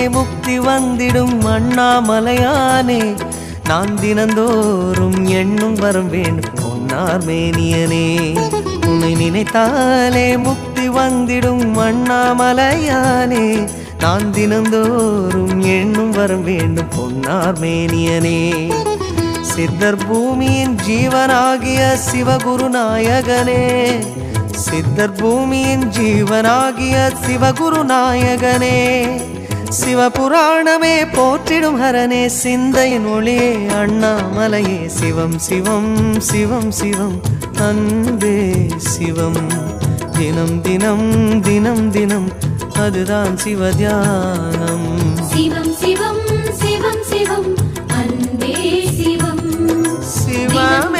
முக்தி வந்திடும் அண்ணாமலையானே நான் தினந்தோறும் எண்ணும் வரம் வேண்டும் பொன்னார் மேனியனே உன்னை நினைத்தாலே முக்தி வந்திடும் அண்ணாமலையானே நான் தினந்தோறும் எண்ணும் வரம் வேண்டும் பொன்னார் மேனியனே சித்தர் பூமியின் ஜீவனாகிய சிவகுருநாயகனே சித்தர் பூமியின் ஜீவனாகிய சிவகுருநாயகனே சிவபுராணமே போற்றிடும் ஹரனே சிந்தையின் ஒளியே அண்ணாமலையே சிவம் சிவம் சிவம் சிவம் அன்பே சிவம் தினம் தினம் தினம் தினம் அதுதான் சிவத்தியானம் சிவம் சிவம் சிவம் சிவம் அன்பே சிவம் சிவமே